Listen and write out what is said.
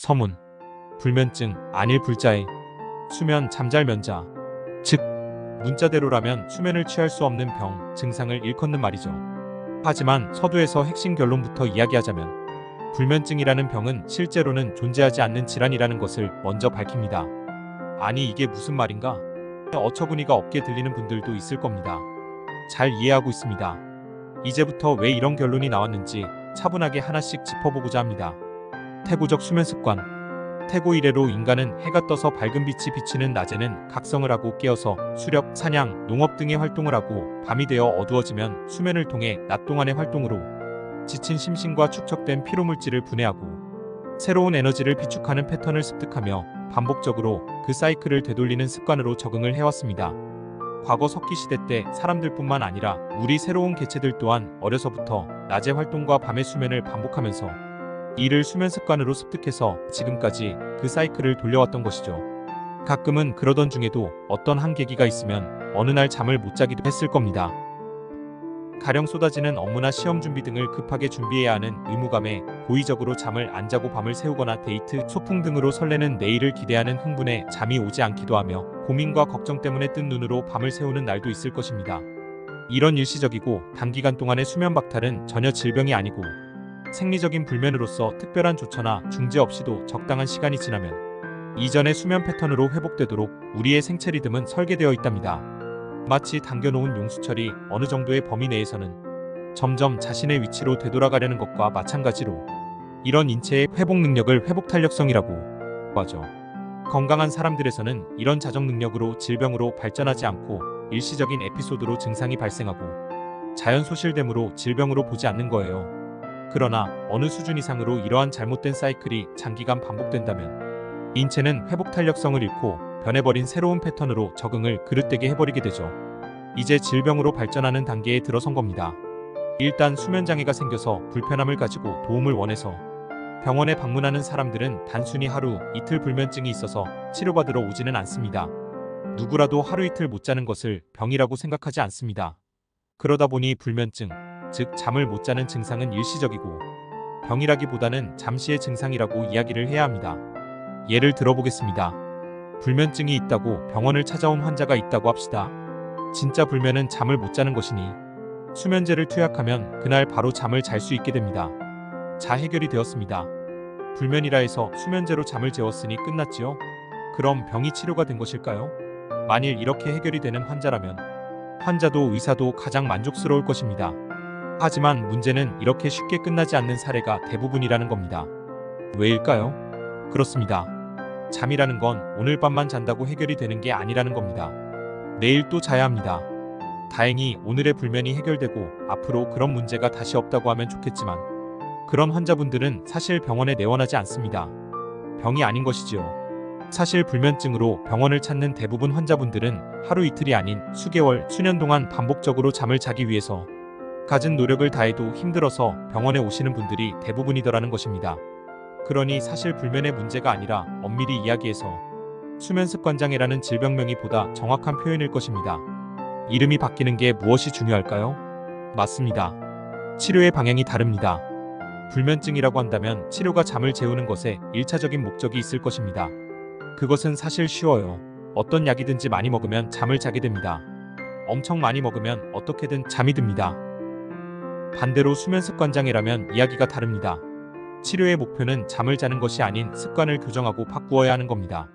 서문, 불면증, 안일 불자의, 수면 잠잘면자. 즉, 문자대로라면 수면을 취할 수 없는 병, 증상을 일컫는 말이죠. 하지만 서두에서 핵심 결론부터 이야기하자면 불면증이라는 병은 실제로는 존재하지 않는 질환이라는 것을 먼저 밝힙니다. 아니 이게 무슨 말인가? 어처구니가 없게 들리는 분들도 있을 겁니다. 잘 이해하고 있습니다. 이제부터 왜 이런 결론이 나왔는지 차분하게 하나씩 짚어보고자 합니다. 태고적 수면 습관. 태고 이래로 인간은 해가 떠서 밝은 빛이 비치는 낮에는 각성을 하고 깨어서 수렵, 사냥, 농업 등의 활동을 하고 밤이 되어 어두워지면 수면을 통해 낮 동안의 활동으로 지친 심신과 축적된 피로물질을 분해하고 새로운 에너지를 비축하는 패턴을 습득하며 반복적으로 그 사이클을 되돌리는 습관으로 적응을 해왔습니다. 과거 석기시대 때 사람들뿐만 아니라 우리 새로운 개체들 또한 어려서부터 낮의 활동과 밤의 수면을 반복하면서 이를 수면 습관으로 습득해서 지금까지 그 사이클을 돌려왔던 것이죠. 가끔은 그러던 중에도 어떤 한 계기가 있으면 어느 날 잠을 못 자기도 했을 겁니다. 가령 쏟아지는 업무나 시험 준비 등을 급하게 준비해야 하는 의무감에 고의적으로 잠을 안 자고 밤을 새우거나 데이트, 소풍 등으로 설레는 내일을 기대하는 흥분에 잠이 오지 않기도 하며 고민과 걱정 때문에 뜬 눈으로 밤을 새우는 날도 있을 것입니다. 이런 일시적이고 단기간 동안의 수면 박탈은 전혀 질병이 아니고 생리적인 불면으로서 특별한 조처나 중재 없이도 적당한 시간이 지나면 이전의 수면 패턴으로 회복되도록 우리의 생체 리듬은 설계되어 있답니다. 마치 당겨놓은 용수철이 어느 정도의 범위 내에서는 점점 자신의 위치로 되돌아가려는 것과 마찬가지로 이런 인체의 회복 능력을 회복 탄력성이라고 하죠. 건강한 사람들에서는 이런 자정 능력으로 질병으로 발전하지 않고 일시적인 에피소드로 증상이 발생하고 자연 소실됨으로 질병으로 보지 않는 거예요. 그러나 어느 수준 이상으로 이러한 잘못된 사이클이 장기간 반복된다면 인체는 회복 탄력성을 잃고 변해버린 새로운 패턴으로 적응을 그릇되게 해버리게 되죠. 이제 질병으로 발전하는 단계에 들어선 겁니다. 일단 수면장애가 생겨서 불편함을 가지고 도움을 원해서 병원에 방문하는 사람들은 단순히 하루 이틀 불면증이 있어서 치료받으러 오지는 않습니다. 누구라도 하루 이틀 못 자는 것을 병이라고 생각하지 않습니다. 그러다 보니 불면증, 즉 잠을 못 자는 증상은 일시적이고 병이라기보다는 잠시의 증상이라고 이야기를 해야 합니다. 예를 들어보겠습니다. 불면증이 있다고 병원을 찾아온 환자가 있다고 합시다. 진짜 불면은 잠을 못 자는 것이니 수면제를 투약하면 그날 바로 잠을 잘 수 있게 됩니다. 자, 해결이 되었습니다. 불면이라 해서 수면제로 잠을 재웠으니 끝났지요? 그럼 병이 치료가 된 것일까요? 만일 이렇게 해결이 되는 환자라면 환자도 의사도 가장 만족스러울 것입니다. 하지만 문제는 이렇게 쉽게 끝나지 않는 사례가 대부분이라는 겁니다. 왜일까요? 그렇습니다. 잠이라는 건 오늘 밤만 잔다고 해결이 되는 게 아니라는 겁니다. 내일 또 자야 합니다. 다행히 오늘의 불면이 해결되고 앞으로 그런 문제가 다시 없다고 하면 좋겠지만 그런 환자분들은 사실 병원에 내원하지 않습니다. 병이 아닌 것이지요. 사실 불면증으로 병원을 찾는 대부분 환자분들은 하루 이틀이 아닌 수개월, 수년 동안 반복적으로 잠을 자기 위해서 갖은 노력을 다해도 힘들어서 병원에 오시는 분들이 대부분이더라는 것입니다. 그러니 사실 불면의 문제가 아니라 엄밀히 이야기해서 수면습관장애라는 질병명이 보다 정확한 표현일 것입니다. 이름이 바뀌는 게 무엇이 중요할까요? 맞습니다. 치료의 방향이 다릅니다. 불면증이라고 한다면 치료가 잠을 재우는 것에 1차적인 목적이 있을 것입니다. 그것은 사실 쉬워요. 어떤 약이든지 많이 먹으면 잠을 자게 됩니다. 엄청 많이 먹으면 어떻게든 잠이 듭니다. 반대로 수면습관장애라면 이야기가 다릅니다. 치료의 목표는 잠을 자는 것이 아닌 습관을 교정하고 바꾸어야 하는 겁니다.